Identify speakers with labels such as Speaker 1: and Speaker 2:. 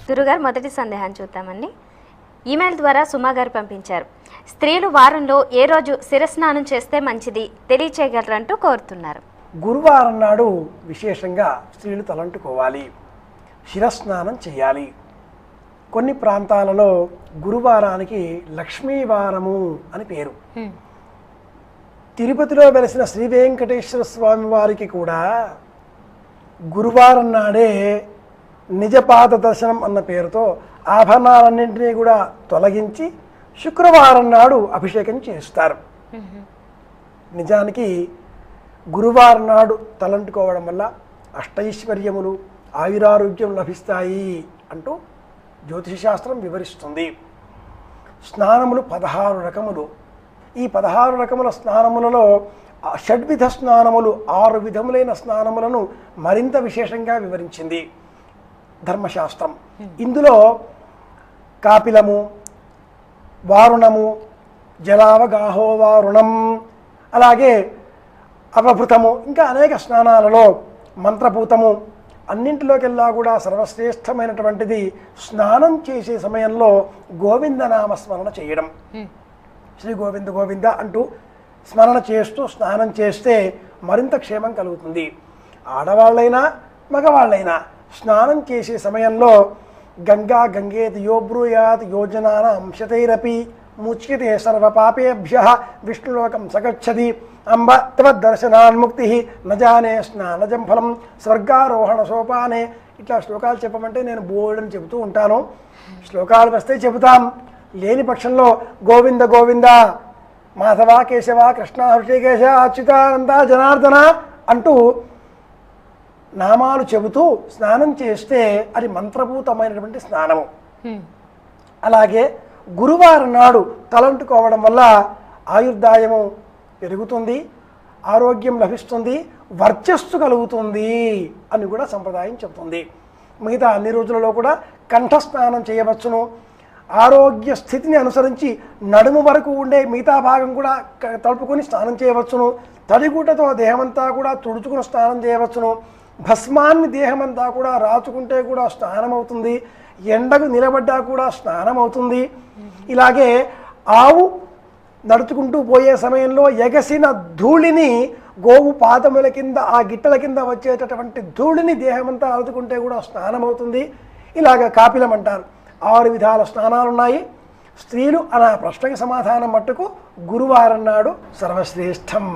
Speaker 1: గురుగారు మొదటి సందేహాన్ని చూద్దామండి. ఈమెయిల్ ద్వారా సుమా గారు పంపించారు. స్త్రీలు వారంలో ఏ రోజు శిరస్నానం చేస్తే మంచిది తెలియచేయగలరంటూ కోరుతున్నారు.
Speaker 2: గురువారం నాడు విశేషంగా స్త్రీలు తలంటుకోవాలి, శిరస్నానం చేయాలి. కొన్ని ప్రాంతాలలో గురువారానికి లక్ష్మీవారము అని పేరు. తిరుపతిలో వెలిసిన శ్రీ వెంకటేశ్వర స్వామి వారికి కూడా గురువారం నాడే నిజపాద దర్శనం అన్న పేరుతో ఆభరణాలన్నింటినీ కూడా తొలగించి శుక్రవారం నాడు అభిషేకం చేస్తారు. నిజానికి గురువారం నాడు తలంటుకోవడం వల్ల అష్టైశ్వర్యములు ఆయురారోగ్యం లభిస్తాయి అంటూ జ్యోతిష శాస్త్రం వివరిస్తుంది. స్నానములు 16 రకములు. ఈ 16 రకముల స్నానములలో షడ్విధ స్నానములు 6 విధములైన స్నానములను మరింత విశేషంగా వివరించింది ధర్మశాస్త్రం. ఇందులో కాపిలము, వారుణము, జలావగాహో వారుణం, అలాగే అవభృతము, ఇంకా అనేక స్నానాలలో మంత్రపూతము, అన్నింటిలోకెల్లా కూడా సర్వశ్రేష్టమైనటువంటిది స్నానం చేసే సమయంలో గోవిందనామ స్మరణ చేయడం. శ్రీ గోవింద గోవింద అంటూ స్మరణ చేస్తూ స్నానం చేస్తే మరింత క్షేమం కలుగుతుంది. ఆడవాళ్ళైనా మగవాళ్ళైనా స్నానం చేసే సమయంలో గంగా గంగేతి యో బ్రూయాత్ యోజనాన అంశతైరపి ముచ్యతే సర్వపాపేభ్యః విష్ణులోకం సగచ్చతి అంబ తవద్దర్శనాన్ముక్తి నజానే స్నానజం ఫలం స్వర్గారోహణ సోపానే. ఇట్లా శ్లోకాలు చెప్పమంటే నేను బోర్డని చెబుతూ ఉంటాను. శ్లోకాలు వస్తే చెబుతాం, లేని పక్షంలో గోవింద గోవింద మాధవ కేశవ కృష్ణ హృషికేశ అచ్యుతానంద జనార్దన అంటూ నామాలు చెబుతూ స్నానం చేస్తే అది మంత్రభూతమైనటువంటి స్నానము. అలాగే గురువారం నాడు తలంటుకోవడం వల్ల ఆయుర్దాయము పెరుగుతుంది, ఆరోగ్యం లభిస్తుంది, వర్చస్సు కలుగుతుంది అని కూడా సంప్రదాయం చెబుతుంది. మిగతా అన్ని రోజులలో కూడా కంఠస్నానం చేయవచ్చును. ఆరోగ్య స్థితిని అనుసరించి నడుము వరకు ఉండే మిగతా భాగం కూడా తలుపుకొని స్నానం చేయవచ్చును. తడిగుడ్డతో దేహమంతా కూడా తుడుచుకుని స్నానం చేయవచ్చును. భస్మాన్ని దేహమంతా కూడా రాచుకుంటే కూడా స్నానం అవుతుంది. ఎండకు నిలబడ్డా కూడా స్నానం అవుతుంది. ఇలాగే ఆవు నడుచుకుంటూ పోయే సమయంలో ఎగసిన ధూళిని గోవు పాదముల కింద ఆ గిట్టల కింద వచ్చేటటువంటి ధూళిని దేహమంతా అలుచుకుంటే కూడా స్నానం అవుతుంది. ఇలాగ కాపిలం అంటారు. 6 విధాల స్నానాలు ఉన్నాయి. స్త్రీలు అన్న ప్రశ్నకి సమాధానం మట్టుకు గురువారం నాడు సర్వశ్రేష్టం.